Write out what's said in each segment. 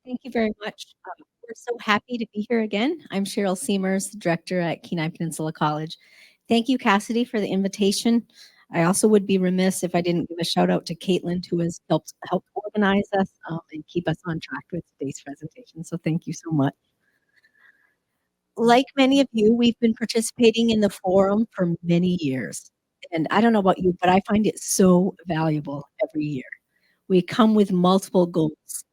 Thank you very much. We're so happy to be here again. I'm Cheryl Siemers, Director at Kenai Peninsula College. Thank you, Cassidy, for the invitation. I also would be remiss if I didn't give a shout out to Caitlin, who has helped organize us and keep us on track with today's presentation. So thank you so much. Like many of you, we've been participating in the forum for many years. And I don't know about you, but I find it so valuable every year. We come with multiple goals.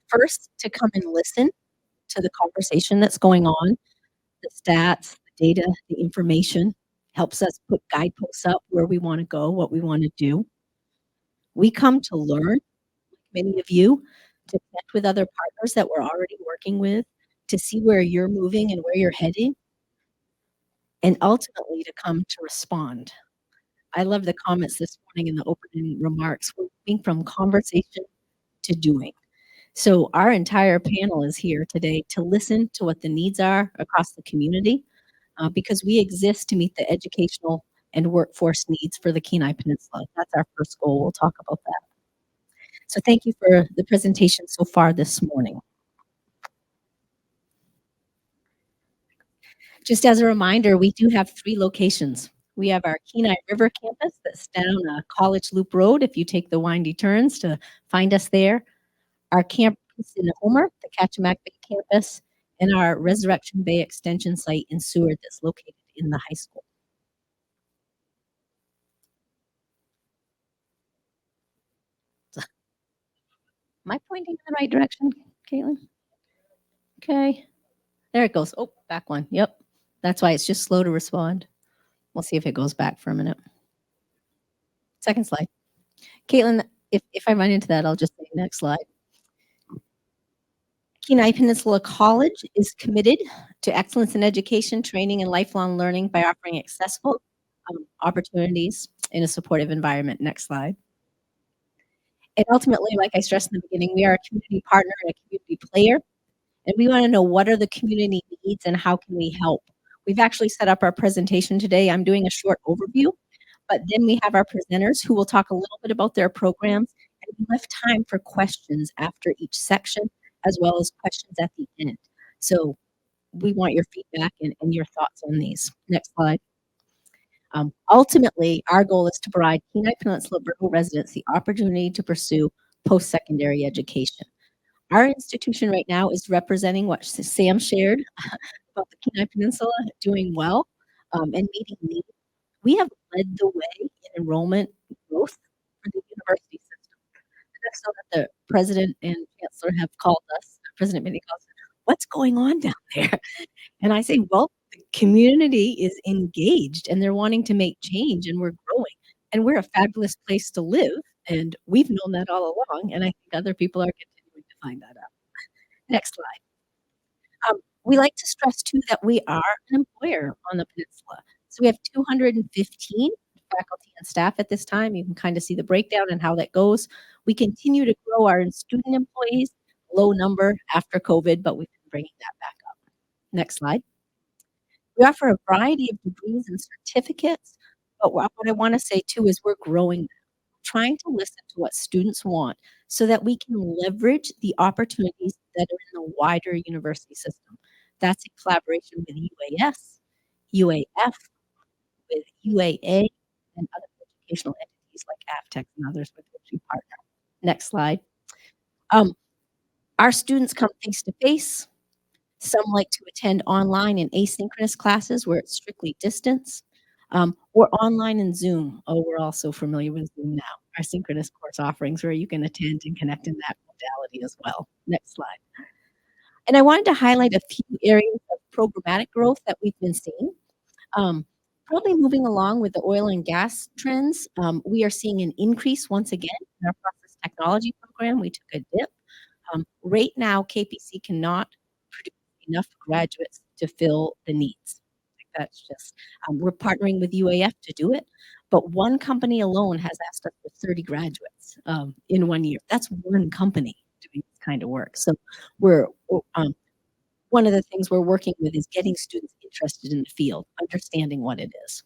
First, to come and listen to the conversation that's going on, the stats, the data, the information helps us put guideposts up where we want to go, what we want to do. We come to learn, many of you, to connect with other partners that we're already working with, to see where you're moving and where you're heading, and ultimately to come to respond. I love the comments this morning in the opening remarks. We're moving from conversation to doing. So our entire panel is here today to listen to what the needs are across the community because we exist to meet the educational and workforce needs for the Kenai Peninsula. That's our first goal. We'll talk about that. So thank you for the presentation so far this morning. Just as a reminder, we do have 3 locations. We have our Kenai River campus that's down College Loop Road if you take the windy turns to find us there. Our campus in Homer, the Kachemak Bay campus, and our Resurrection Bay Extension site in Seward that's located in the high school. Am I pointing in the right direction, Caitlin? Okay. There it goes. Oh, back one. Yep. That's why it's just slow to respond. We'll see if it goes back for a minute. Second slide. Caitlin, if I run into that, I'll just say next slide. Kenai Peninsula College is committed to excellence in education, training, and lifelong learning by offering accessible opportunities in a supportive environment. Next slide. And ultimately, like I stressed in the beginning, we are a community partner and a community player, and we want to know what are the community needs and how can we help. We've actually set up our presentation today. I'm doing a short overview, but then we have our presenters who will talk a little bit about their programs, and we left time for questions after each section, as well as questions at the end. So we want your feedback and your thoughts on these. Next slide. Ultimately, our goal is to provide Kenai Peninsula Borough residents the opportunity to pursue post-secondary education. Our institution right now is representing what Sam shared about the Kenai Peninsula doing well and meeting needs. We have led the way in enrollment growth for the university system. That's so that the president and chancellor have called us, President Minnie calls us, what's going on down there? And I say, well, the community is engaged and they're wanting to make change and we're growing and we're a fabulous place to live. And we've known that all along. And I think other people are continuing to find that out. Next slide. We like to stress too that we are an employer on the peninsula. So we have 215 faculty and staff at this time. You can kind of see the breakdown and how that goes. We continue to grow our student employees, low number after COVID, but we've been bringing that back up. Next slide. We offer a variety of degrees and certificates, but what I want to say too is we're growing, trying to listen to what students want so that we can leverage the opportunities that are in the wider university system. That's in collaboration with UAS, UAF, with UAA, and other educational entities like AFTEC and others with which we partner. Next slide. Our students come face to face. Some like to attend online and asynchronous classes where it's strictly distance, or online and Zoom. Oh, we're also familiar with Zoom now. Our synchronous course offerings where you can attend and connect in that modality as well. Next slide. And I wanted to highlight a few areas of programmatic growth that we've been seeing. Probably moving along with the oil and gas trends, we are seeing an increase once again in our process technology program. We took a dip. Right now, KPC cannot produce enough graduates to fill the needs. That's just, we're partnering with UAF to do it, but one company alone has asked us for 30 graduates in 1 year. That's one company doing this kind of work. So we're, one of the things we're working with is getting students interested in the field, understanding what it is.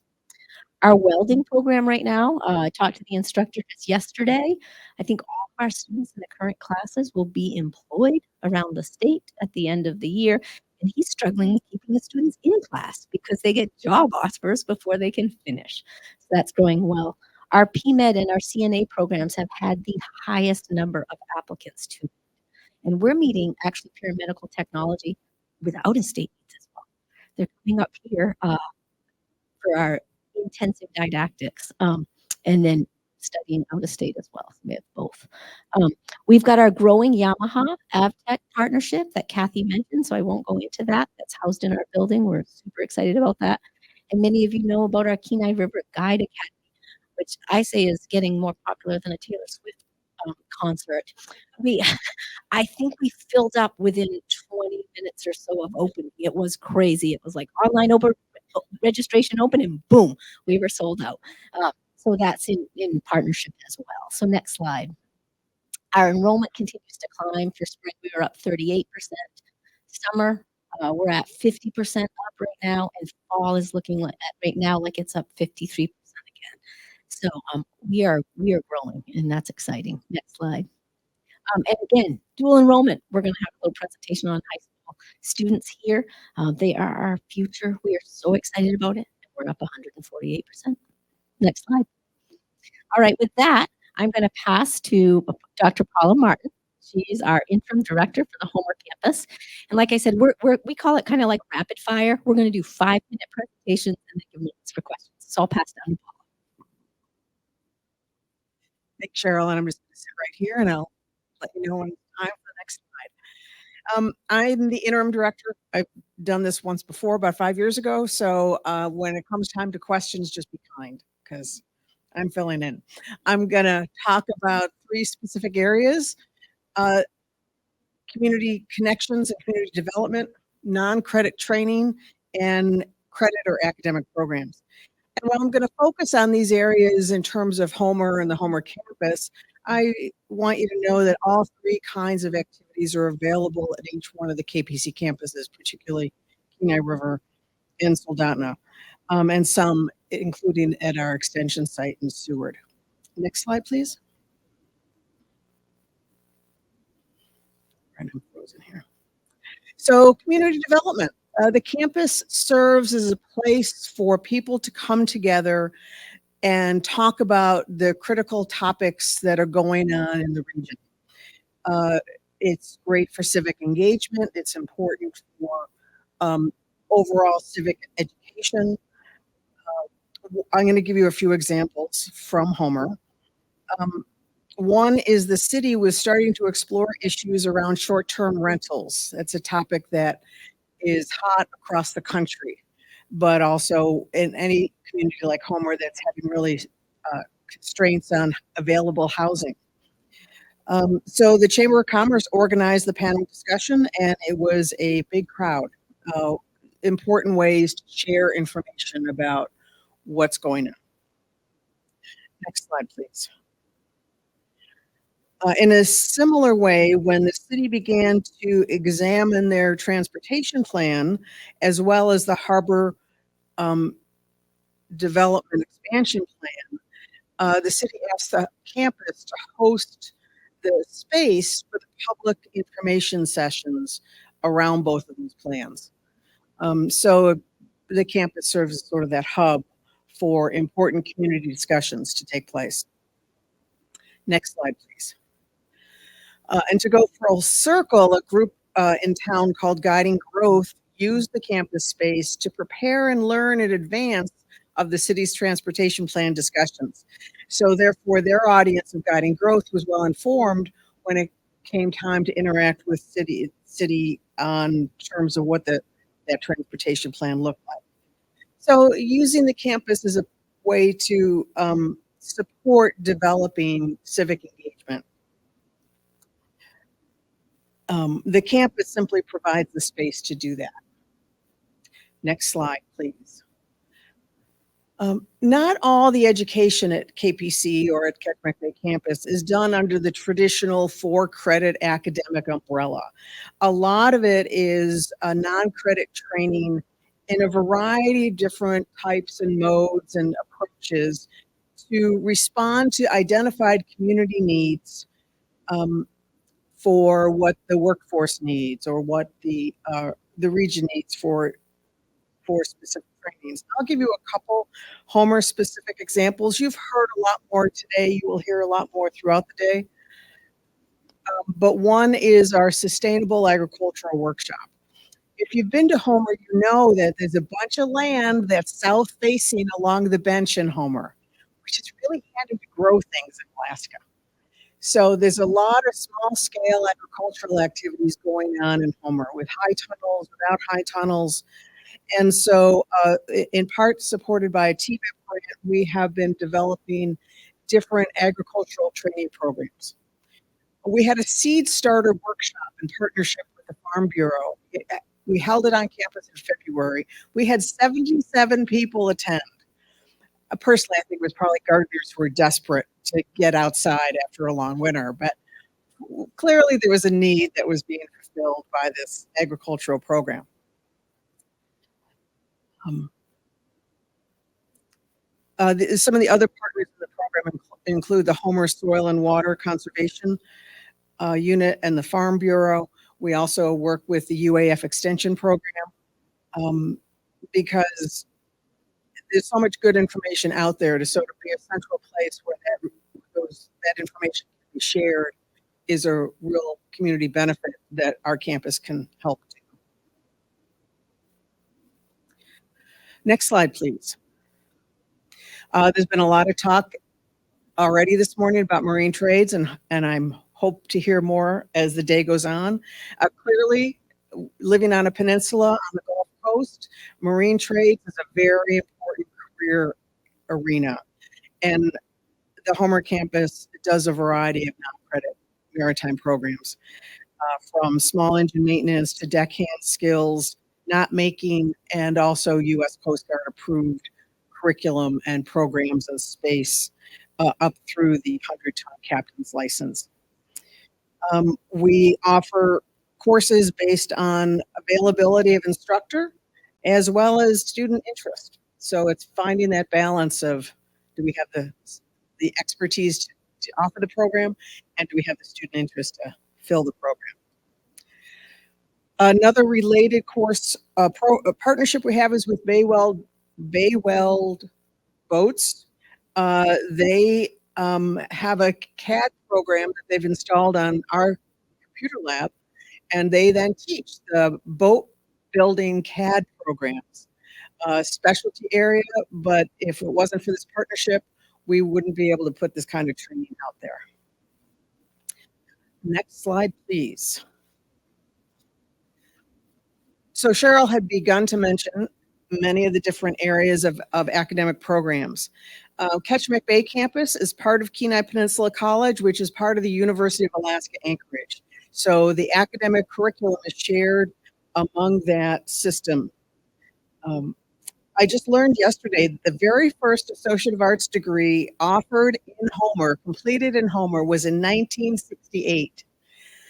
Our welding program right now, I talked to the instructor just yesterday. I think all our students in the current classes will be employed around the state at the end of the year, and he's struggling with keeping the students in class because they get job offers before they can finish. So that's going well. Our PMed and our CNA programs have had the highest number of applicants to, and we're meeting actually paramedical technology with out-of-state needs as well. They're coming up here for our intensive didactics, and then studying out of state as well. So we have both. Um, we've got our growing Yamaha AvTech partnership that Kathy mentioned, so I won't go into that. That's housed in our building. We're super excited about that. And many of you know about our Kenai River Guide Academy, which I say is getting more popular than a Taylor Swift concert. We I think we filled up within 20 minutes or so of opening. It was crazy. It was like online registration open, and boom, we were sold out. So that's in partnership as well. So next slide. Our enrollment continues to climb. For spring, we were up 38%. Summer, we're at 50% up right now, and fall is looking like right now like it's up 53% again. So we are growing, and that's exciting. Next slide. And again, dual enrollment. We're going to have a little presentation on high school students here. They are our future. We are so excited about it. We're up 148%. Next slide. All right, with that, I'm going to pass to Dr. Paula Martin. She's our interim director for the Homer campus. And like I said, we call it kind of like rapid fire. We're going to do 5-minute presentations and then give minutes for questions. So I'll pass down to Paula. Thanks, Cheryl, and I'm just going to sit right here and I'll let you know when it's time for the next slide. I'm the interim director. I've done this once before, about 5 years ago. So when it comes time to questions, just be kind because I'm filling in. I'm going to talk about 3 specific areas: community connections and community development, non-credit training, and credit or academic programs. And while I'm going to focus on these areas in terms of Homer and the Homer campus, I want you to know that all 3 kinds of activities are available at each one of the KPC campuses, particularly Kenai River and Soldotna, and some including at our extension site in Seward. Next slide, please. Right, I'm frozen here. So community development. The campus serves as a place for people to come together and talk about the critical topics that are going on in the region. It's great for civic engagement. It's important for overall civic education. I'm going to give you a few examples from Homer. One is the city was starting to explore issues around short-term rentals. That's a topic that is hot across the country, but also in any community like Homer that's having really constraints on available housing. So the Chamber of Commerce organized the panel discussion, and it was a big crowd. Important ways to share information about what's going on. Next slide, please. In a similar way, when the city began to examine their transportation plan, as well as the harbor development expansion plan, the city asked the campus to host the space for the public information sessions around both of these plans. So the campus serves as sort of that hub for important community discussions to take place. Next slide, please. And to go full circle, a group in town called Guiding Growth used the campus space to prepare and learn in advance of the city's transportation plan discussions. So therefore, their audience of Guiding Growth was well informed when it came time to interact with city on terms of what that transportation plan looked like. So using the campus as a way to support developing civic engagement. The campus simply provides the space to do that. Next slide, please. Not all the education at KPC or at Kachemak Bay campus is done under the traditional 4-credit academic umbrella. A lot of it is non-credit training in a variety of different types and modes and approaches to respond to identified community needs for what the workforce needs or what the region needs for specific trainings. I'll give you a couple Homer specific examples. You've heard a lot more today. You will hear a lot more throughout the day. But one is our sustainable agricultural workshop. If you've been to Homer, you know that there's a bunch of land that's south facing along the bench in Homer, which is really handy to grow things in Alaska. So there's a lot of small scale agricultural activities going on in Homer with high tunnels, without high tunnels. And so in part supported by a TVIP grant, we have been developing different agricultural training programs. We had a seed starter workshop in partnership with the Farm Bureau. We held it on campus in February. We had 77 people attend. Personally, I think it was probably gardeners who were desperate to get outside after a long winter, but clearly there was a need that was being fulfilled by this agricultural program. Some of the other partners in the program include the Homer Soil and Water Conservation Unit and the Farm Bureau. We also work with the UAF Extension Program because there's so much good information out there to sort of be a central place where that information can be shared is a real community benefit that our campus can help do. Next slide, please. There's been a lot of talk already this morning about marine trades, and I'm hope to hear more as the day goes on. Clearly, living on a peninsula on the Gulf Coast, marine trades is a very important career arena. And the Homer campus does a variety of non-credit maritime programs, from small engine maintenance to deckhand skills, knot making, and also U.S. Coast Guard approved curriculum and programs of space up through the 100-ton captain's license. We offer courses based on availability of instructor as well as student interest. So it's finding that balance of, do we have the expertise to offer the program, and do we have the student interest to fill the program? Another related course partnership we have is with Bayweld Boats. They have a CAD program that they've installed on our computer lab, and they then teach the boat building CAD programs. Specialty area, but if it wasn't for this partnership, we wouldn't be able to put this kind of training out there. Next slide, please. So Cheryl had begun to mention many of the different areas of academic programs. Kachemak Bay campus is part of Kenai Peninsula College, which is part of the University of Alaska Anchorage. So the academic curriculum is shared among that system. I just learned yesterday that the very first Associate of Arts degree offered in Homer, completed in Homer, was in 1968.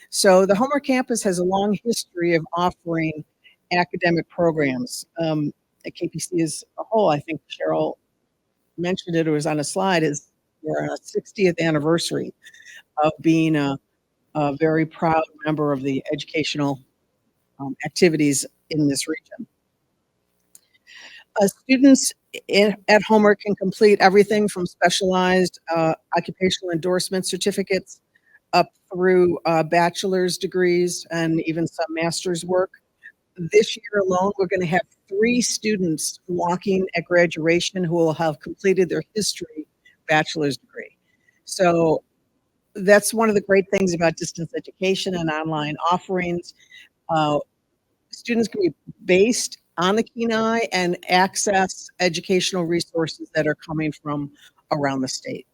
So the Homer campus has a long history of offering academic programs. At KPC as a whole, I think Cheryl mentioned it, was on a slide, is we're on a 60th anniversary of being a very proud member of the educational activities in this region. Students at Homer can complete everything from specialized occupational endorsement certificates up through bachelor's degrees and even some master's work. This year alone, we're going to have 3 students walking at graduation who will have completed their history bachelor's degree. So that's one of the great things about distance education and online offerings. Students can be based on the Kenai and access educational resources that are coming from around the state.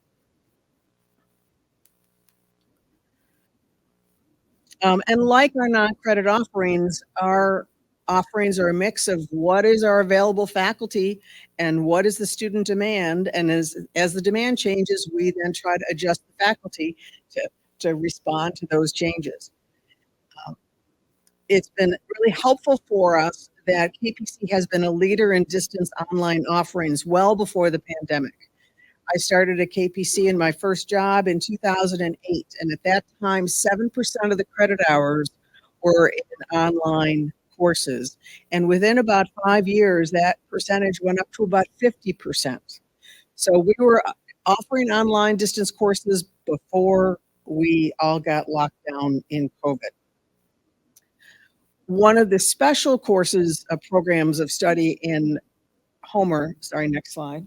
And like our non-credit offerings, our offerings are a mix of what is our available faculty and what is the student demand. And as the demand changes, we then try to adjust the faculty to respond to those changes. It's been really helpful for us that KPC has been a leader in distance online offerings well before the pandemic. I started at KPC in my first job in 2008. And at that time, 7% of the credit hours were in online courses. And within about 5 years, that percentage went up to about 50%. So we were offering online distance courses before we all got locked down in COVID. One of the special courses, programs of study in Homer, sorry, next slide,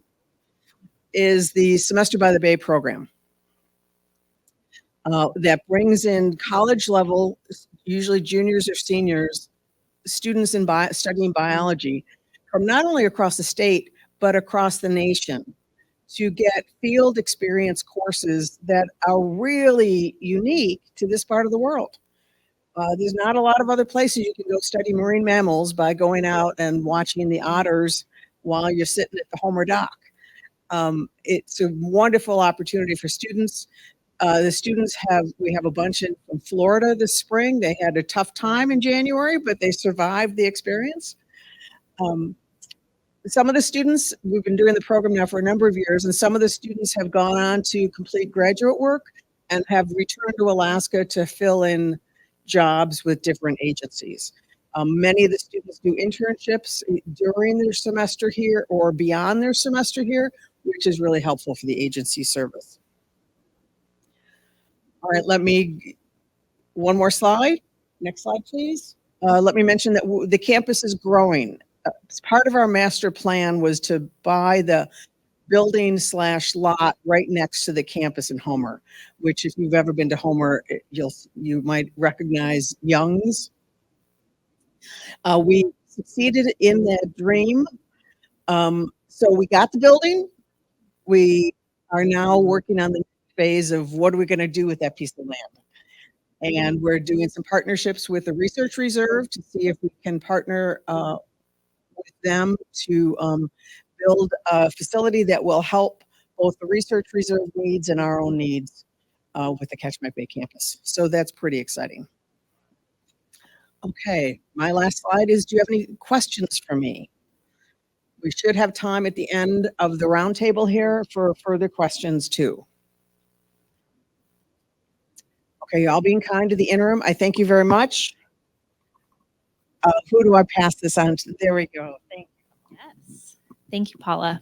is the Semester by the Bay program. That brings in college level, usually juniors or seniors, students in studying biology from not only across the state, but across the nation to get field experience courses that are really unique to this part of the world. There's not a lot of other places you can go study marine mammals by going out and watching the otters while you're sitting at the Homer dock. It's a wonderful opportunity for students. We have a bunch from Florida this spring. They had a tough time in January, but they survived the experience. Some of the students, we've been doing the program now for a number of years, and some of the students have gone on to complete graduate work and have returned to Alaska to fill in jobs with different agencies. Many of the students do internships during their semester here or beyond their semester here, which is really helpful for the agency service. All right, one more slide. Next slide, please. Let me mention that the campus is growing. Part of our master plan was to buy the building/lot right next to the campus in Homer, which if you've ever been to Homer, you might recognize Young's. We succeeded in that dream. So we got the building. We are now working on the next phase of what are we going to do with that piece of land. And we're doing some partnerships with the Research Reserve to see if we can partner with them to build a facility that will help both the Research Reserve needs and our own needs with the Kachemak Bay campus. So that's pretty exciting. Okay, my last slide is, do you have any questions for me? We should have time at the end of the roundtable here for further questions too. Okay, y'all being kind to the interim. I thank you very much. Who do I pass this on to? There we go. Thank you. Yes. Thank you, Paula.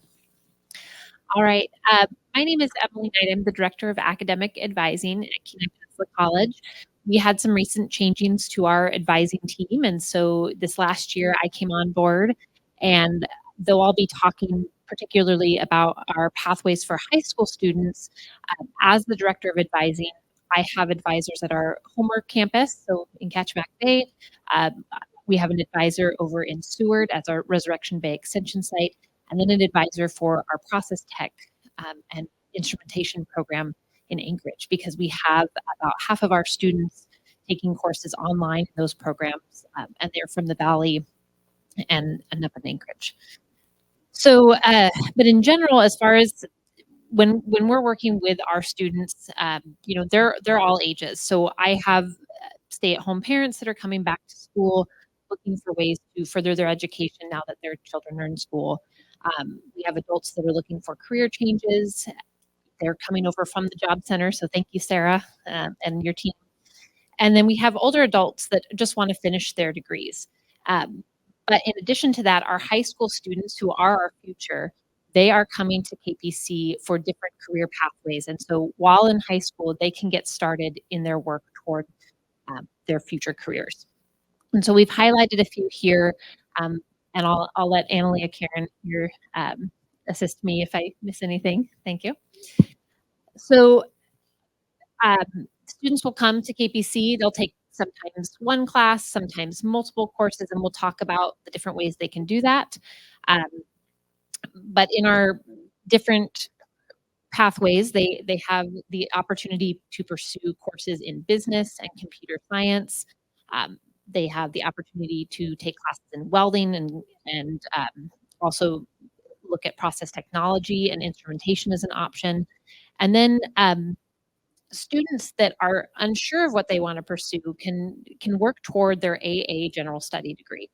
All right. My name is Emily Knight. I'm the Director of Academic Advising at Kenai Peninsula College. We had some recent changings to our advising team, and so this last year I came on board, and though I'll be talking particularly about our pathways for high school students, as the Director of Advising, I have advisors at our Homer campus, so in Kachemak Bay. We have an advisor over in Seward as our Resurrection Bay Extension site, and then an advisor for our process tech and instrumentation program in Anchorage, because we have about half of our students taking courses online in those programs, and they're from the Valley and up in Anchorage. So, but in general, as far as when we're working with our students, you know, they're all ages. So I have stay-at-home parents that are coming back to school, looking for ways to further their education now that their children are in school. We have adults that are looking for career changes. They're coming over from the job center. So thank you, Sarah, and your team. And then we have older adults that just want to finish their degrees. But in addition to that, our high school students who are our future, they are coming to KPC for different career pathways. And so while in high school, they can get started in their work toward their future careers. And so we've highlighted a few here, and I'll let Annaleah Karron here assist me if I miss anything. Thank you. So students will come to KPC. They'll take sometimes one class, sometimes multiple courses, and we'll talk about the different ways they can do that. But in our different pathways, they have the opportunity to pursue courses in business and computer science. They have the opportunity to take classes in welding and also look at process technology and instrumentation as an option. And then students that are unsure of what they want to pursue can work toward their AA general study degree.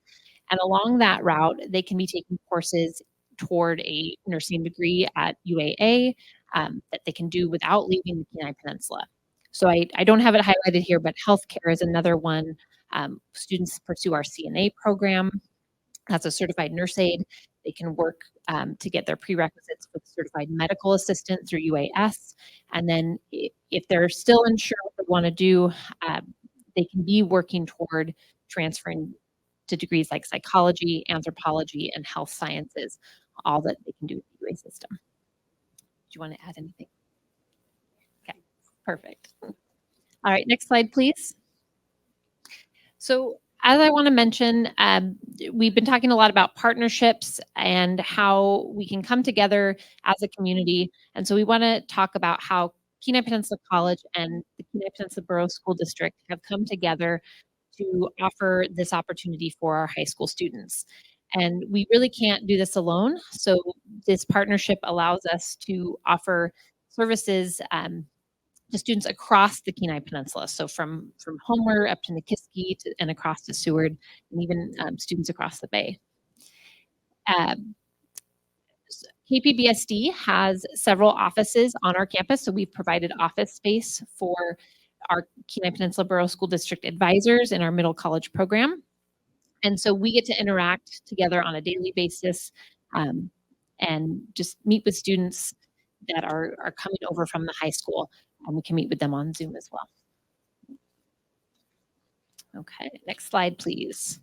And along that route, they can be taking courses toward a nursing degree at UAA. that they can do without leaving the Kenai Peninsula. So I don't have it highlighted here, but healthcare is another one. Students pursue our CNA program. That's a certified nurse aide. They can work to get their prerequisites for the certified medical assistant through UAS. And then if they're still unsure what they want to do, they can be working toward transferring to degrees like psychology, anthropology, and health sciences, all that they can do with the UA system. Do you want to add anything? Okay, perfect. All right, next slide, please. So as I want to mention, we've been talking a lot about partnerships and how we can come together as a community. And so we want to talk about how Kenai Peninsula College and the Kenai Peninsula Borough School District have come together to offer this opportunity for our high school students. And we really can't do this alone. So this partnership allows us to offer services to students across the Kenai Peninsula. So from Homer up to Nikiski and across to Seward, and even students across the Bay. KPBSD has several offices on our campus, so we've provided office space for our Kenai Peninsula Borough School District advisors in our middle college program. And so we get to interact together on a daily basis and just meet with students that are coming over from the high school, and we can meet with them on Zoom as well. Okay, next slide, please.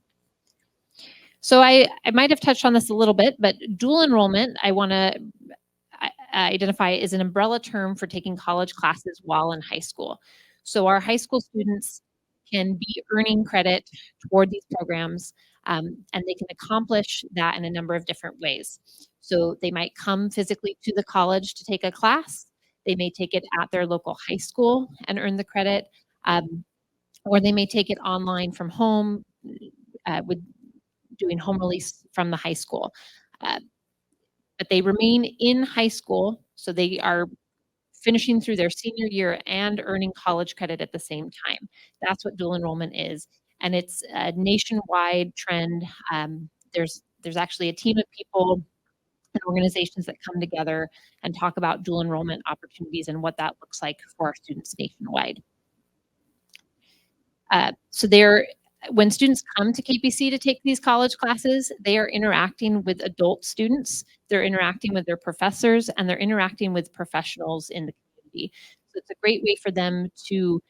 So I might have touched on this a little bit, but dual enrollment, I want to identify is an umbrella term for taking college classes while in high school. So our high school students can be earning credit toward these programs, and they can accomplish that in a number of different ways. So they might come physically to the college to take a class. They may take it at their local high school and earn the credit, or they may take it online from home with doing home release from the high school. But they remain in high school, so they are finishing through their senior year and earning college credit at the same time. That's what dual enrollment is. And it's a nationwide trend. There's actually a team of people and organizations that come together and talk about dual enrollment opportunities and what that looks like for our students nationwide. So when students come to KPC to take these college classes, they are interacting with adult students, they're interacting with their professors, and they're interacting with professionals in the community. So it's a great way for them to,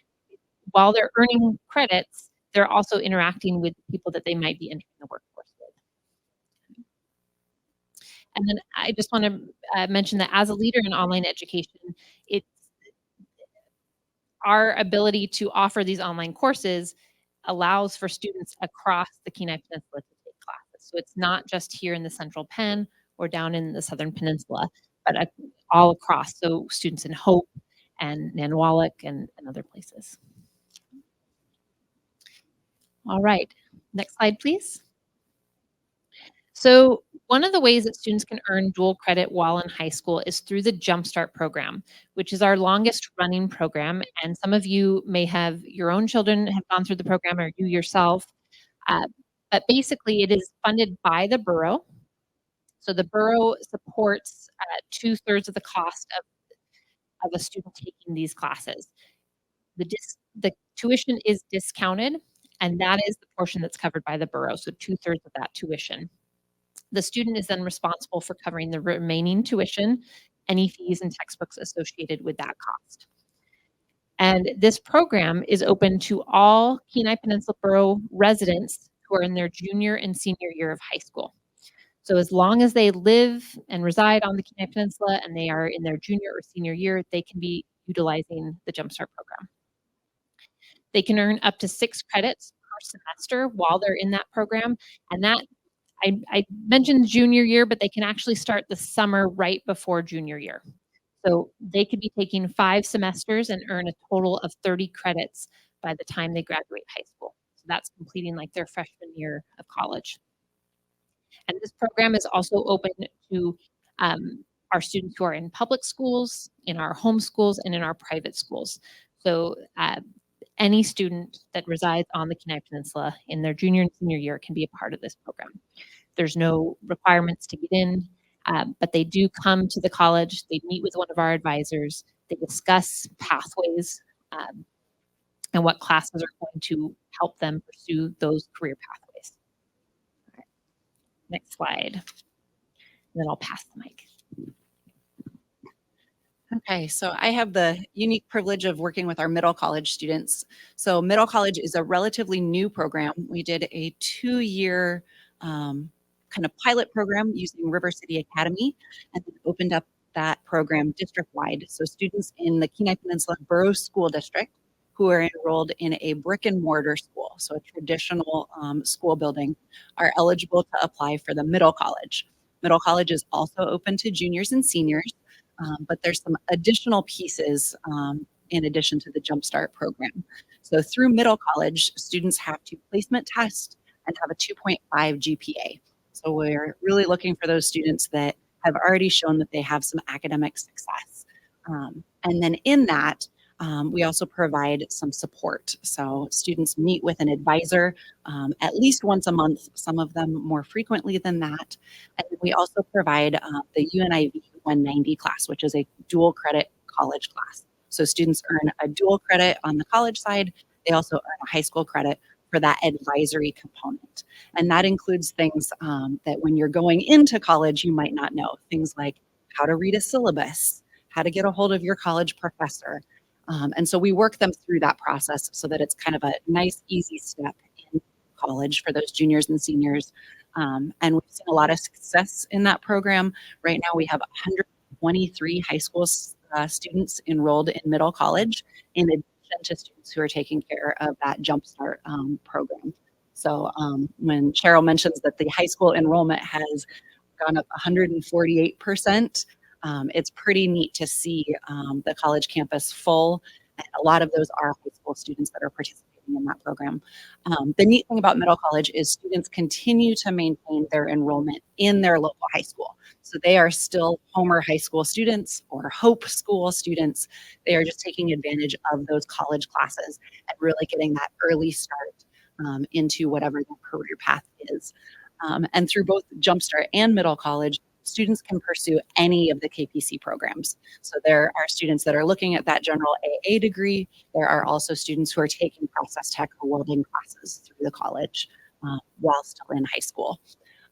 while they're earning credits, they're also interacting with people that they might be entering the workforce with. And then I just want to mention that as a leader in online education, it's our ability to offer these online courses allows for students across the Kenai Peninsula to take classes. So it's not just here in the Central Penn or down in the Southern Peninsula, but all across. So students in Hope and Nanwalek and other places. All right, next slide, please. So one of the ways that students can earn dual credit while in high school is through the Jumpstart program, which is our longest running program. And some of you may have your own children have gone through the program or you yourself. But basically it is funded by the borough. So the borough supports 2/3 of the cost of a student taking these classes. The tuition is discounted, and that is the portion that's covered by the borough. So 2/3 of that tuition. The student is then responsible for covering the remaining tuition, any fees and textbooks associated with that cost. And this program is open to all Kenai Peninsula Borough residents who are in their junior and senior year of high school. So as long as they live and reside on the Kenai Peninsula and they are in their junior or senior year, they can be utilizing the Jumpstart program. They can earn up to 6 credits per semester while they're in that program, and that I mentioned junior year, but they can actually start the summer right before junior year. So they could be taking 5 semesters and earn a total of 30 credits by the time they graduate high school. So that's completing like their freshman year of college. And this program is also open to our students who are in public schools, in our home schools, and in our private schools. So any student that resides on the Kenai Peninsula in their junior and senior year can be a part of this program. There's no requirements to get in. but they do come to the college, they meet with one of our advisors, they discuss pathways and what classes are going to help them pursue those career pathways. All right. Next slide. And then I'll pass the mic. Okay, so I have the unique privilege of working with our middle college students. So middle college is a relatively new program. We did a 2-year kind of pilot program using River City Academy and then opened up that program district-wide. So students in the Kenai Peninsula Borough School District who are enrolled in a brick and mortar school, so a traditional school building, are eligible to apply for the middle college. Middle college is also open to juniors and seniors. But there's some additional pieces in addition to the Jumpstart program. So through middle college, students have to placement test and have a 2.5 GPA. So we're really looking for those students that have already shown that they have some academic success. And then in that, we also provide some support. So students meet with an advisor at least once a month, some of them more frequently than that. And then we also provide the UNIV 190 class, which is a dual credit college class. So students earn a dual credit on the college side. They also earn a high school credit for that advisory component. And that includes things that when you're going into college, you might not know. Things like how to read a syllabus, how to get a hold of your college professor. And so we work them through that process so that it's kind of a nice, easy step in college for those juniors and seniors. And we've seen a lot of success in that program. Right now, we have 123 high school students enrolled in middle college, in addition to students who are taking care of that Jumpstart program. So when Cheryl mentions that the high school enrollment has gone up 148%, it's pretty neat to see the college campus full. And a lot of those are high school students that are participating in that program. The neat thing about middle college is students continue to maintain their enrollment in their local high school. So they are still Homer High School students or Hope School students. They are just taking advantage of those college classes and really getting that early start into whatever their career path is. And through both Jumpstart and middle college, students can pursue any of the KPC programs. So there are students that are looking at that general AA degree. There are also students who are taking process tech or welding classes through the college while still in high school.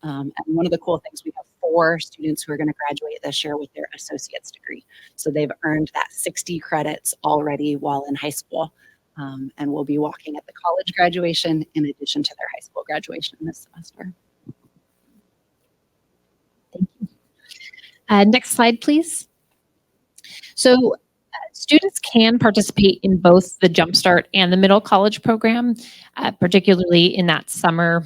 And one of the cool things, we have 4 students who are going to graduate this year with their associate's degree. So they've earned that 60 credits already while in high school, and will be walking at the college graduation in addition to their high school graduation this semester. Thank you. Next slide, please. So students can participate in both the Jumpstart and the middle college program, particularly in that summer,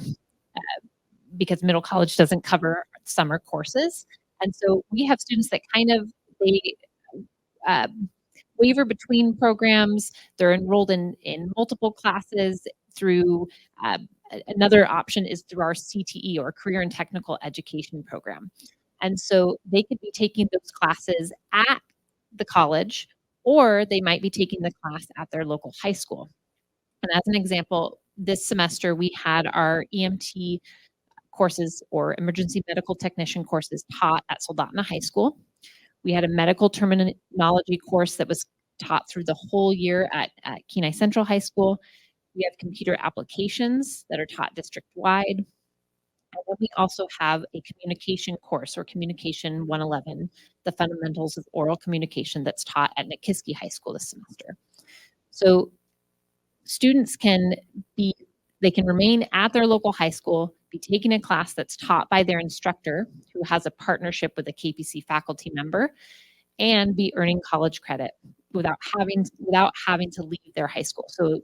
because middle college doesn't cover summer courses. And so we have students that kind of, they waver between programs. They're enrolled in multiple classes through, another option is through our CTE, or Career and Technical Education program. And so they could be taking those classes at the college, or they might be taking the class at their local high school. And as an example, this semester we had our EMT courses, or emergency medical technician courses, taught at Soldotna High School. We had a medical terminology course that was taught through the whole year at Kenai Central High School. We have computer applications that are taught district-wide. And then we also have a communication course, or Communication 111, the fundamentals of oral communication, that's taught at Nikiski High School this semester. So students can remain at their local high school, be taking a class that's taught by their instructor who has a partnership with a KPC faculty member, and be earning college credit without having to leave their high school. So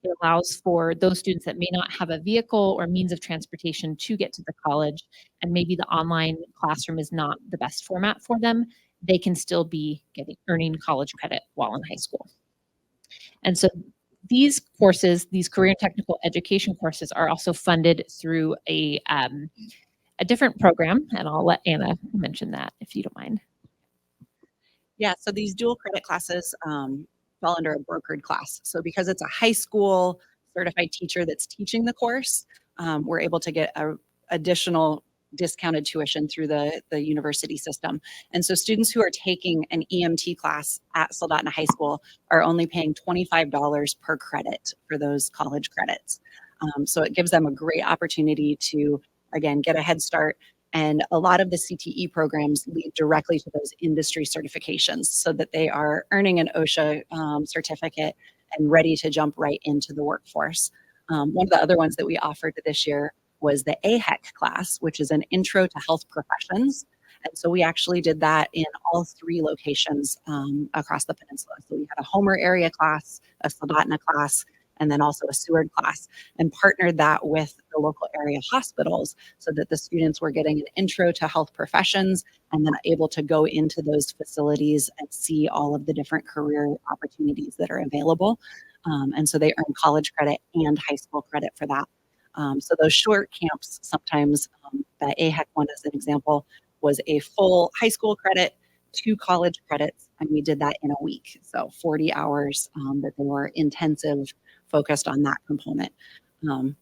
it allows for those students that may not have a vehicle or means of transportation to get to the college, and maybe the online classroom is not the best format for them, they can still be earning college credit while in high school. And so these courses, these career and technical education courses, are also funded through a different program, and I'll let Anna mention that if you don't mind. Yeah, so these dual credit classes fall under a brokered class. So because it's a high school certified teacher that's teaching the course, we're able to get a additional discounted tuition through the university system. And so students who are taking an EMT class at Soldotna High School are only paying $25 per credit for those college credits. So it gives them a great opportunity to, again, get a head start. And a lot of the CTE programs lead directly to those industry certifications so that they are earning an OSHA certificate and ready to jump right into the workforce. One of the other ones that we offered this year was the AHEC class, which is an Intro to Health Professions. And so we actually did that in all 3 locations across the peninsula. So we had a Homer area class, a Soldotna class, and then also a Seward class, and partnered that with the local area hospitals so that the students were getting an intro to health professions and then able to go into those facilities and see all of the different career opportunities that are available. And so they earn college credit and high school credit for that. So those short camps, sometimes the AHEC one as an example, was a full high school credit, 2 college credits, and we did that in a week. So 40 hours that they were intensive, focused on that component. And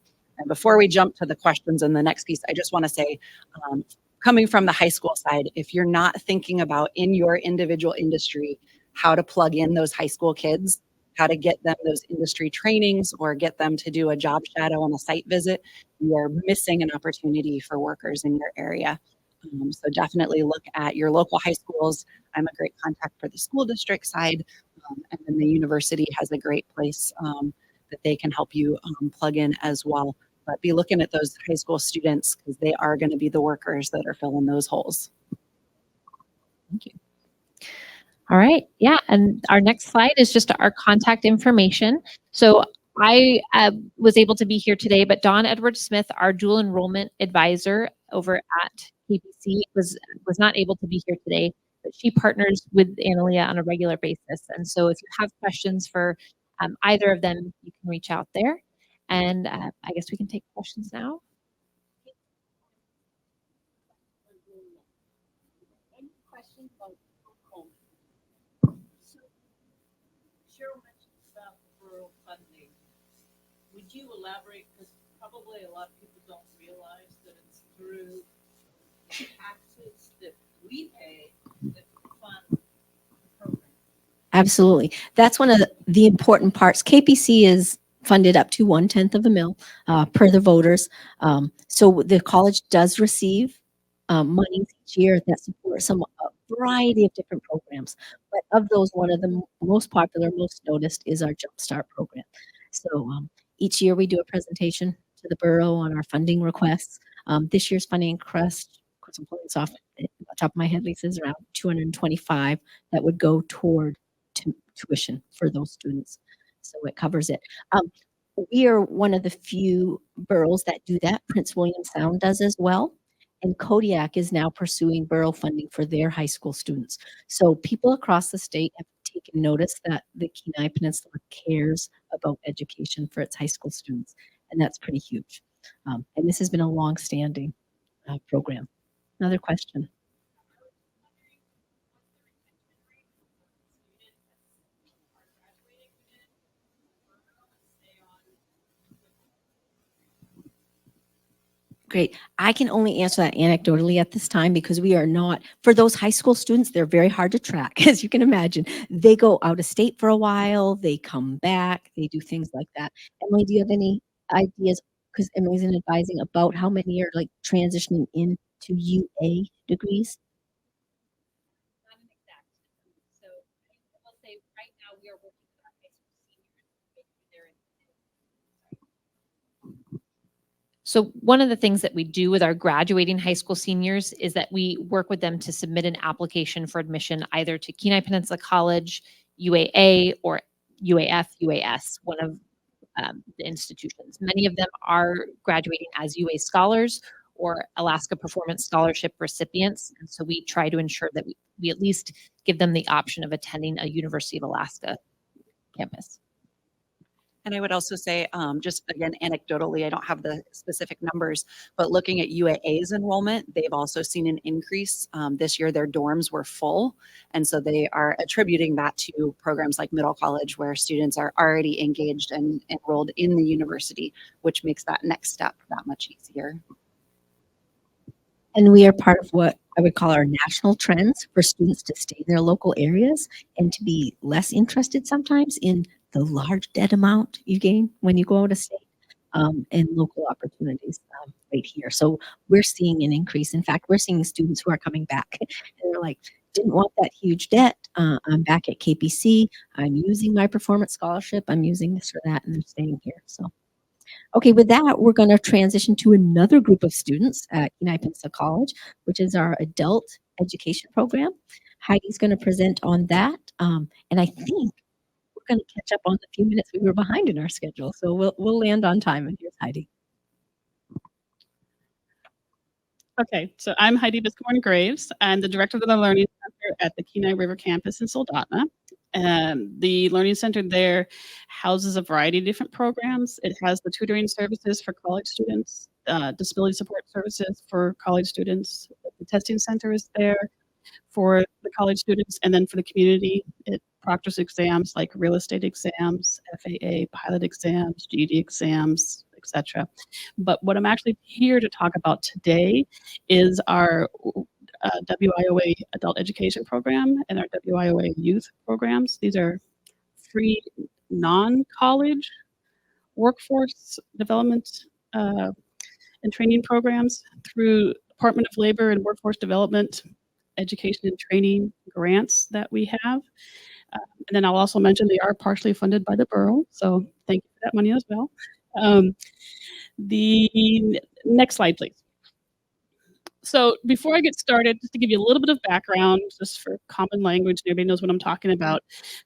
before we jump to the questions in the next piece, I just want to say, coming from the high school side, if you're not thinking about in your individual industry how to plug in those high school kids, how to get them those industry trainings or get them to do a job shadow on a site visit, you are missing an opportunity for workers in your area. So definitely look at your local high schools. I'm a great contact for the school district side, and then the university has a great place that they can help you plug in as well. But be looking at those high school students because they are going to be the workers that are filling those holes. Thank you. All right. Yeah. And our next slide is just our contact information. So I was able to be here today, but Dawn Edwards Smith, our dual enrollment advisor over at KPC, was not able to be here today, but she partners with Annaleah on a regular basis. And so if you have questions for either of them, you can reach out there. And I guess we can take questions now. Any questions about home? Cheryl mentioned about rural funding. Would you elaborate? Because probably a lot of people don't realize that it's through taxes that we pay that fund the program. Absolutely. That's one of the important parts. KPC is funded up to 1/10 of a mil per the voters. So the college does receive monies each year that support a variety of different programs. But of those, one of the most popular, most noticed is our Jumpstart program. So each year we do a presentation to the borough on our funding requests. This year's funding request, of course, I'm pulling this off the top of my head, Lisa, is around 225 that would go toward tuition for those students. So it covers it. We are one of the few boroughs that do that. Prince William Sound does as well. And Kodiak is now pursuing borough funding for their high school students. So people across the state have taken notice that the Kenai Peninsula cares about education for its high school students. And that's pretty huge. And this has been a long-standing program. Another question. Great. I can only answer that anecdotally at this time because we are not, for those high school students, they're very hard to track, as you can imagine. They go out of state for a while, they come back, they do things like that. Emily, do you have any ideas? Because Emily's in advising about how many are like transitioning into UA degrees. Not an exact. So I will say right now we are working with our high school seniors to make sure they're in. So one of the things that we do with our graduating high school seniors is that we work with them to submit an application for admission either to Kenai Peninsula College, UAA, or UAF, UAS, one of the institutions. Many of them are graduating as UA scholars or Alaska Performance Scholarship recipients. And so we try to ensure that we at least give them the option of attending a University of Alaska campus. And I would also say, just again, anecdotally, I don't have the specific numbers, but looking at UAA's enrollment, they've also seen an increase. This year, their dorms were full. And so they are attributing that to programs like Middle College, where students are already engaged and enrolled in the university, which makes that next step that much easier. And we are part of what I would call our national trends for students to stay in their local areas and to be less interested sometimes in the large debt amount you gain when you go out of state, and local opportunities right here. So we're seeing an increase. In fact, we're seeing students who are coming back and they're like, didn't want that huge debt. I'm back at KPC. I'm using my performance scholarship. I'm using this or that, and they're staying here. So. Okay, with that, we're going to transition to another group of students at Kenai Peninsula College, which is our adult education program. Heidi's going to present on that, and I think we're going to catch up on the few minutes we were behind in our schedule, so we'll land on time. And here's Heidi. Okay, so I'm Heidi Biskborne Graves. I'm the director of the Learning Center at the Kenai River campus in Soldotna. The Learning Center there houses a variety of different programs. It has the tutoring services for college students, disability support services for college students. The testing center is there for the college students, and then for the community, it proctors exams like real estate exams, FAA pilot exams, GED exams, etc. But what I'm actually here to talk about today is our WIOA adult education program and our WIOA youth programs. These are free non-college workforce development and training programs through Department of Labor and Workforce Development education and training grants that we have. And then I'll also mention they are partially funded by the borough, so thank you for that money as well. The next slide, please. So before I get started, just to give you a little bit of background, just for common language, everybody knows what I'm talking about.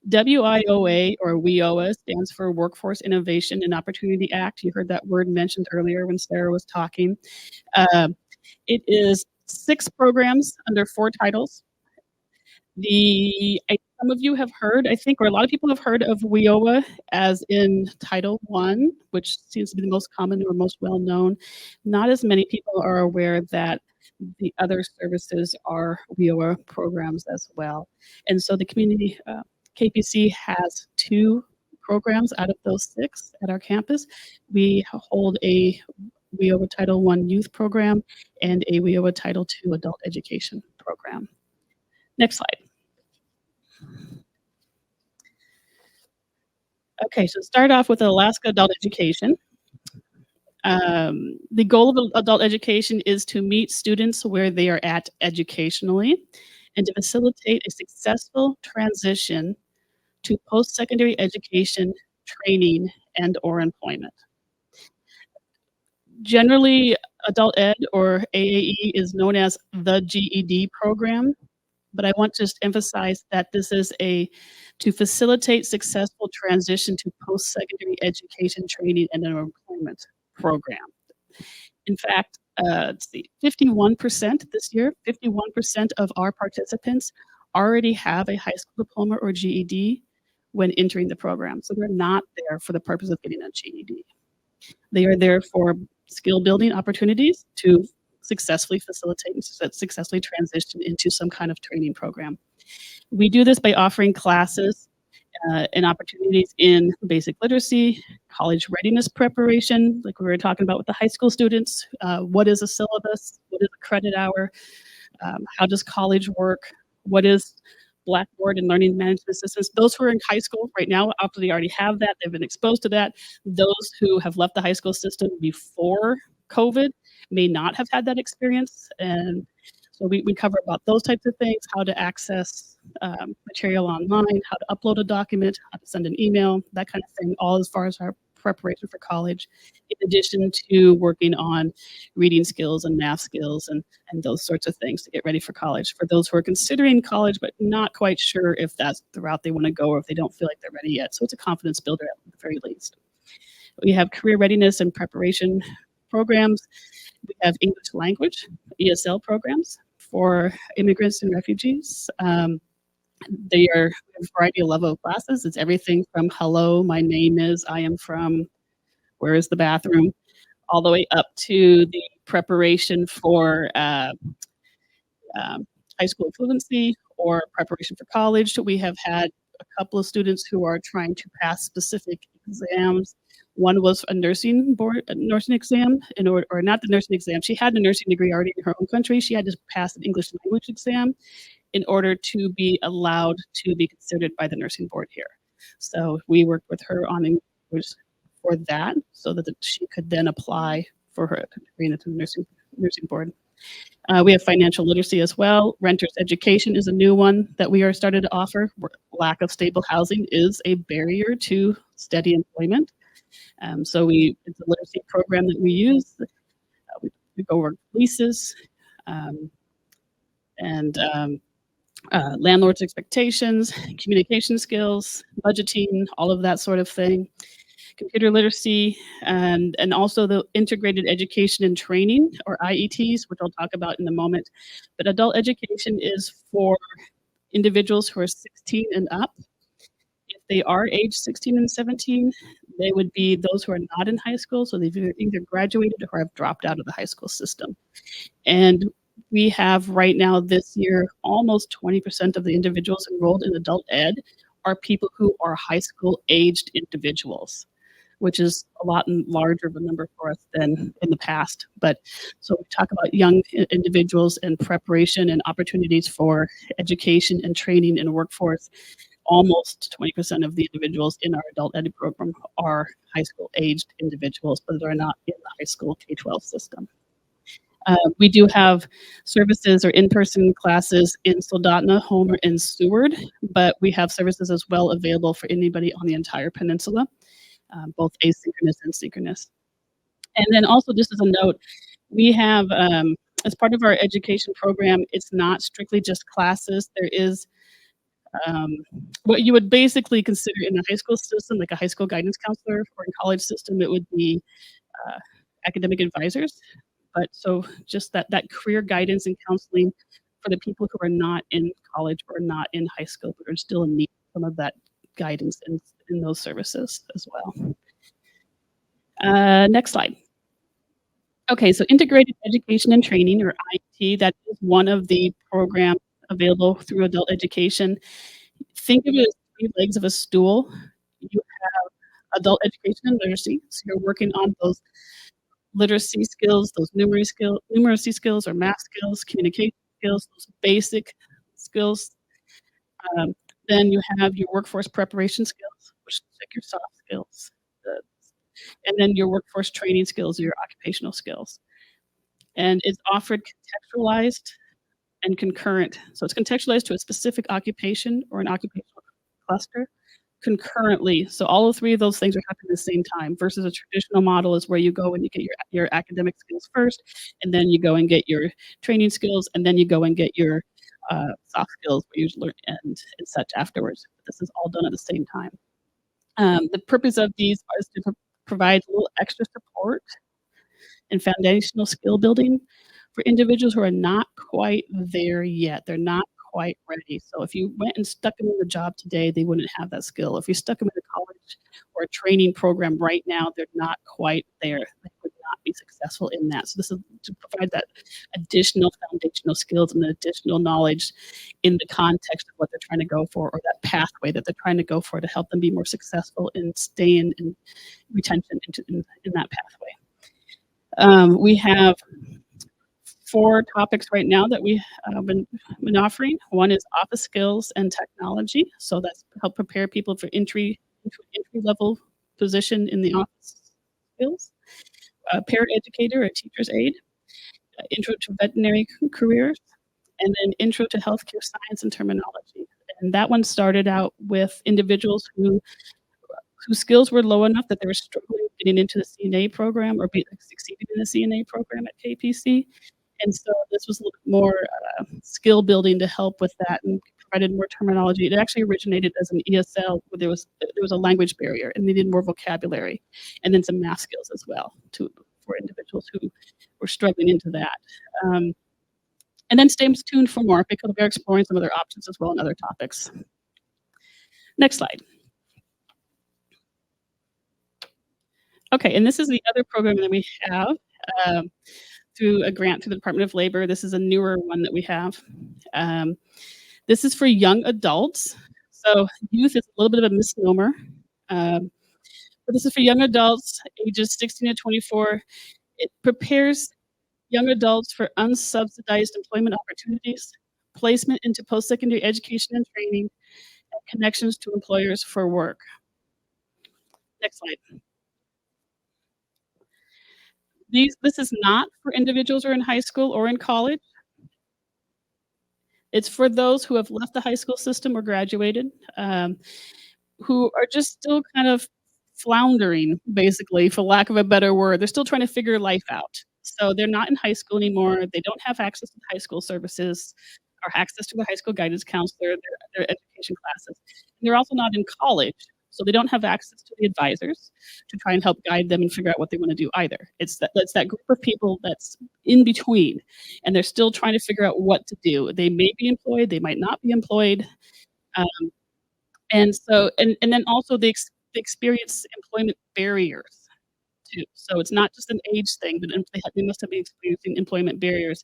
WIOA, or WIOA, stands for Workforce Innovation and Opportunity Act. You heard that word mentioned earlier when Sarah was talking. It is 6 programs under 4 titles. Some of you have heard, I think, or a lot of people have heard of WIOA as in Title I, which seems to be the most common or most well-known. Not as many people are aware that the other services are WIOA programs as well. And so the community, KPC has 2 programs out of those 6 at our campus. We hold a WIOA Title I youth program and a WIOA Title II adult education program. Next slide. Okay, so start off with Alaska Adult Education. The goal of adult education is to meet students where they are at educationally and to facilitate a successful transition to post-secondary education, training, and or employment. Generally, adult ed, or AAE, is known as the GED program, but I want to just emphasize that this is to facilitate successful transition to post-secondary education, training, and an employment program. In fact, let's see, 51% this year, 51% of our participants already have a high school diploma or GED when entering the program. So they're not there for the purpose of getting a GED. They are there for skill building opportunities to successfully facilitate and successfully transition into some kind of training program. We do this by offering classes and opportunities in basic literacy, college readiness preparation, like we were talking about with the high school students. What is a syllabus? What is a credit hour? How does college work? What is Blackboard and learning management systems? Those who are in high school right now, after they already have that, they've been exposed to that. Those who have left the high school system before COVID may not have had that experience. And so we cover about those types of things, how to access material online, how to upload a document, how to send an email, that kind of thing, all as far as our preparation for college, in addition to working on reading skills and math skills and those sorts of things to get ready for college. For those who are considering college but not quite sure if that's the route they want to go or if they don't feel like they're ready yet. So it's a confidence builder at the very least. We have career readiness and preparation programs. We have English language, ESL programs for immigrants and refugees. They are a variety of level of classes. It's everything from hello, my name is, I am from, where is the bathroom, all the way up to the preparation for high school fluency or preparation for college. We have had a couple of students who are trying to pass specific exams One was a nursing exam or not the nursing exam. She had a nursing degree already in her own country. She had to pass an English language exam in order to be allowed to be considered by the nursing board here. So we worked with her on English for that, so that she could then apply for her degree into the nursing board. We have financial literacy as well. Renters education is a new one that we are started to offer. Lack of stable housing is a barrier to steady employment. So it's a literacy program that we use. We go over leases and landlords' expectations, communication skills, budgeting, all of that sort of thing. Computer literacy, and also the integrated education and training, or IETs, which I'll talk about in a moment. But adult education is for individuals who are 16 and up. If they are age 16 and 17, they would be those who are not in high school, so they've either graduated or have dropped out of the high school system. And we have right now this year, almost 20% of the individuals enrolled in adult ed are people who are high school aged individuals, which is a lot larger of a number for us than in the past. But so we talk about young individuals and preparation and opportunities for education and training in the workforce. Almost 20% of the individuals in our adult ed program are high school aged individuals, but they're not in the high school K-12 system. We do have services or in-person classes in Soldotna, Homer, and Seward, but we have services as well available for anybody on the entire peninsula. Both asynchronous and synchronous. And then also, just as a note, we have, as part of our education program, it's not strictly just classes. There is what you would basically consider in the high school system, like a high school guidance counselor, or in college system, it would be academic advisors. But so just that career guidance and counseling for the people who are not in college or not in high school, but are still in need of some of that guidance in those services as well. Next slide. Okay, so integrated education and training, or IET, that is one of the programs available through adult education. Think of it as 3 legs of a stool. You have adult education and literacy, so you're working on those literacy skills, those numeracy skills or math skills, communication skills, those basic skills. Then you have your workforce preparation skills, which is like your soft skills, and then your workforce training skills, or your occupational skills. And it's offered contextualized and concurrent. So it's contextualized to a specific occupation or an occupational cluster concurrently. So all 3 of those things are happening at the same time, versus a traditional model is where you go and you get your academic skills first, and then you go and get your training skills, and then you go and get your soft skills where you learn and such afterwards. This is all done at the same time. The purpose of these is to provide a little extra support and foundational skill building for individuals who are not quite there yet. They're not quite ready. So if you went and stuck them in the job today, they wouldn't have that skill. If you stuck them in a college or a training program right now, they're not quite there. They would not be successful in that. So this is to provide that additional foundational skills and additional knowledge in the context of what they're trying to go for, or that pathway that they're trying to go for, to help them be more successful in staying in retention in that pathway. We have 4 topics right now that we have been offering. One is office skills and technology. So that's help prepare people for entry level position in the office skills. Parent educator or teacher's aide. Intro to veterinary careers. And then intro to healthcare science and terminology. And that one started out with individuals whose skills were low enough that they were struggling getting into the CNA program, or succeeding in the CNA program at KPC. And so this was a little bit more skill building to help with that, and provided more terminology. It actually originated as an ESL where there was a language barrier, and they needed more vocabulary, and then some math skills as well for individuals who were struggling into that. And then stay tuned for more, because we're exploring some other options as well and other topics. Next slide. Okay, and this is the other program that we have. Through a grant through the Department of Labor. This is a newer one that we have. This is for young adults. So youth is a little bit of a misnomer. But But this is for young adults ages 16 to 24. It prepares young adults for unsubsidized employment opportunities, placement into post-secondary education and training, and connections to employers for work. Next slide. This is not for individuals who are in high school or in college. It's for those who have left the high school system or graduated, who are just still kind of floundering, basically, for lack of a better word. They're still trying to figure life out. So they're not in high school anymore. They don't have access to the high school services or access to the high school guidance counselor, their education classes. And they're also not in college. So they don't have access to the advisors to try and help guide them and figure out what they want to do either. It's that group of people that's in between, and they're still trying to figure out what to do. They may be employed, they might not be employed. And so, and then also they experience employment barriers too. So it's not just an age thing, but they must have been experiencing employment barriers,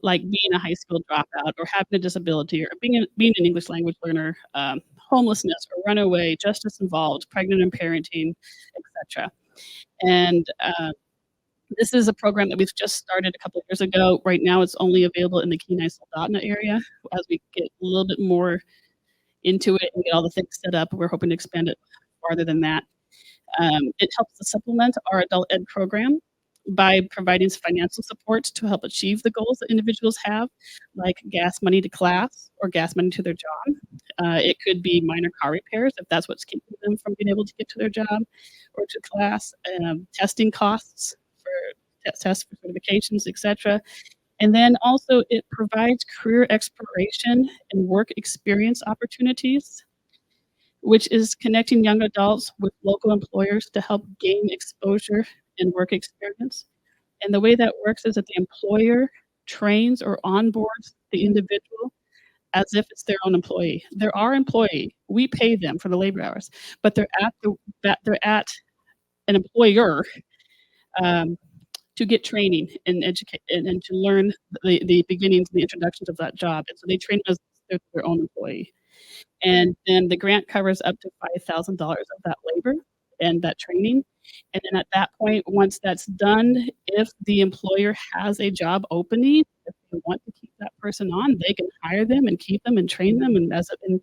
like being a high school dropout, or having a disability, or being an English language learner, homelessness or runaway, justice involved, pregnant and parenting, etc. And this is a program that we've just started a couple of years ago. Right now, it's only available in the Kenai Soldotna area. As we get a little bit more into it and get all the things set up, we're hoping to expand it farther than that. It helps to supplement our adult ed program by providing financial support to help achieve the goals that individuals have, like gas money to class or gas money to their job. It could be minor car repairs if that's what's keeping them from being able to get to their job or to class, testing costs for tests for certifications, etc. And then also it provides career exploration and work experience opportunities, which is connecting young adults with local employers to help gain exposure and work experience. And the way that works is that the employer trains or onboards the individual as if it's their own employee. They're our employee. We pay them for the labor hours, but they're at an employer to get training and educate and to learn the beginnings and the introductions of that job. And so they train as if they're their own employee. And then the grant covers up to $5,000 of that labor and that training. And then at that point, once that's done, if the employer has a job opening, if they want to keep that person on, they can hire them and keep them and train them and have them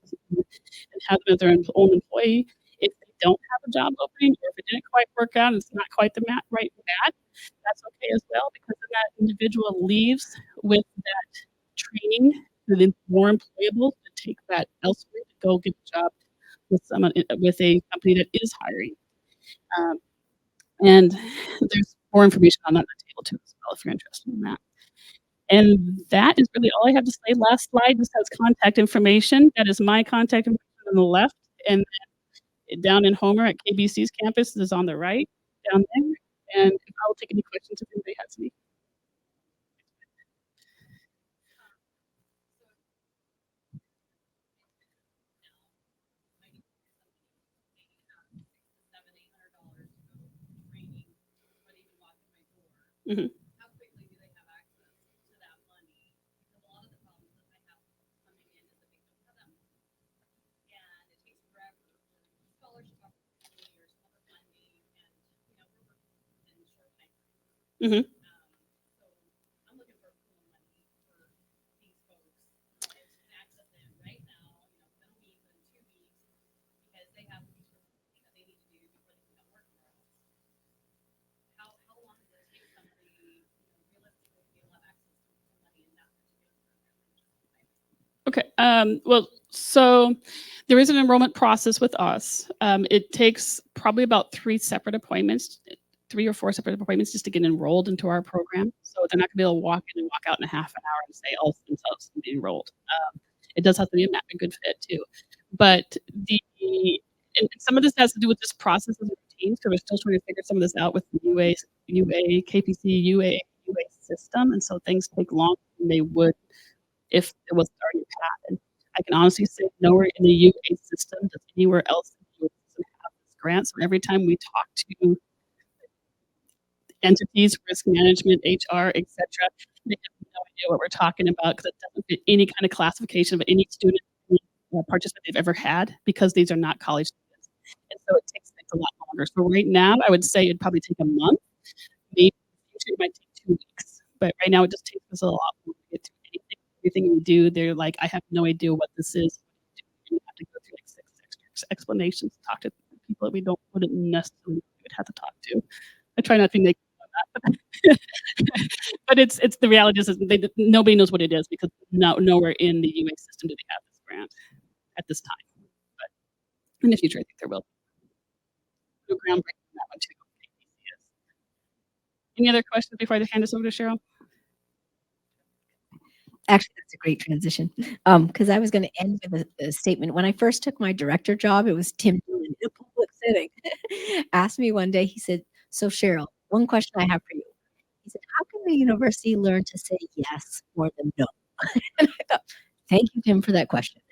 as their own employee. If they don't have a job opening, or if it didn't quite work out and it's not quite the right match, that's okay as well, because then that individual leaves with that training, and then more employable to take that elsewhere to go get a job with someone with a company that is hiring. And there's more information on that on the table too as well if you're interested in that. And that is really all I have to say. Last slide just has contact information. That is my contact information on the left, and then down in Homer at KBC's campus is on the right down there. And I will take any questions if anybody has any. Mm-hmm. How quickly do they have access to that money? Because a lot of the problems that I have coming in is that they don't have that money. And it takes forever. Scholarship opportunity or some other funding, and we're working in short time frames. Mm-hmm. So I'm looking for pool money for these folks to access it right now, within a week, within 2 weeks, because they have things that they need to do before they can come work for us. How long does it take somebody, realistically, to be able to have access to money in that particular program? Okay. Well, so there is an enrollment process with us. It takes probably about 3 or 4 separate appointments just to get enrolled into our program. So they're not gonna be able to walk in and walk out in a half an hour and say, oh, themselves to be enrolled. It does have to be a good fit too. But and some of this has to do with just processes and routines. So we're still trying to figure some of this out with the KPC, UA system. And so things take longer than they would if it was already path. And I can honestly say nowhere in the UA system does anywhere else in the UA system have this grant. So every time we talk to entities, risk management, HR, etc., they have no idea what we're talking about because it doesn't fit any kind of classification of any student participant they've ever had, because these are not college students. And so it takes a a lot longer. So right now, I would say it'd probably take a month. Maybe in the future, it might take 2 weeks. But right now, it just takes us a lot longer to get to anything. Everything we do, they're like, I have no idea what this is. You have to go through like 6 extra explanations, talk to people that we wouldn't necessarily would have to talk to. I try not to be negative on that, but it's the reality is nobody knows what it is because nowhere in the UA system do they have this grant at this time. But in the future, I think there will be. Groundbreaking on that one too. Any other questions before I hand this over to Cheryl? Actually, that's a great transition. Because I was going to end with a statement. When I first took my director job, it was Tim Dillon in a public setting. Asked me one day, he said, "So Cheryl, one question I have for you." He said, "How can the university learn to say yes more than no?" And I thought, thank you, Tim, for that question.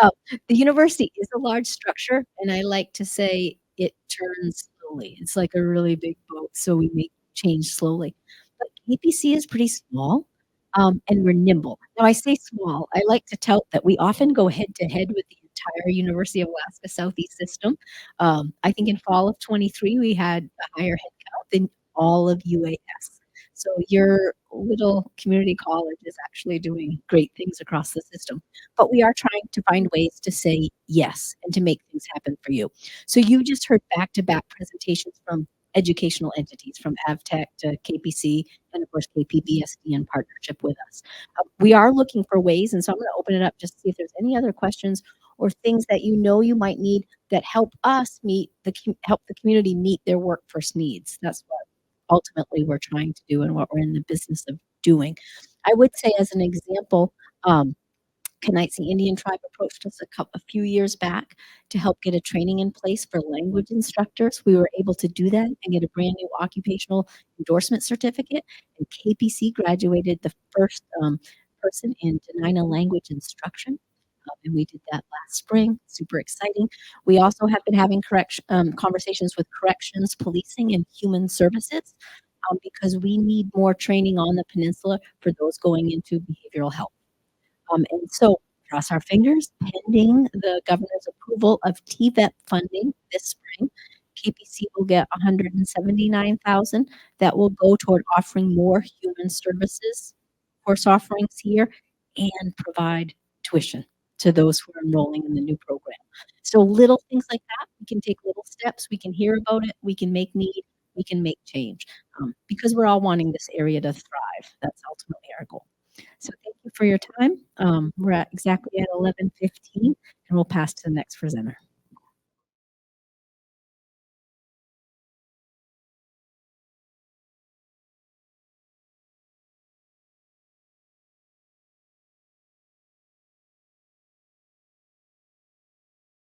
The university is a large structure, and I like to say it turns slowly. It's like a really big boat, so we make change slowly. But KPC is pretty small, and we're nimble. Now, I say small. I like to tout that we often go head to head with the entire University of Alaska Southeast system. I think in fall of 23, we had a higher head count than all of UAS. So your little community college is actually doing great things across the system. But we are trying to find ways to say yes and to make things happen for you. So you just heard back-to-back presentations from educational entities, from AvTech to KPC, and of course KPBSD in partnership with us. We are looking for ways, and so I'm going to open it up just to see if there's any other questions or things that you know you might need that help us help the community meet their workforce needs. That's what ultimately we're trying to do and what we're in the business of doing. I would say, as an example, Kenai, the Indian tribe, approached us a few years back to help get a training in place for language instructors. We were able to do that and get a brand new occupational endorsement certificate. And KPC graduated the first person in Dena'ina language instruction. And we did that last spring. Super exciting. We also have been having conversations with corrections, policing, and human services because we need more training on the peninsula for those going into behavioral health. And so, cross our fingers, pending the governor's approval of TVEP funding this spring, KPC will get $179,000 that will go toward offering more human services course offerings here and provide tuition to those who are enrolling in the new program. So little things like that, we can take little steps, we can hear about it, we can make need, we can make change, because we're all wanting this area to thrive. That's ultimately our goal. So thank you for your time. We're at exactly at 11:15, and we'll pass to the next presenter.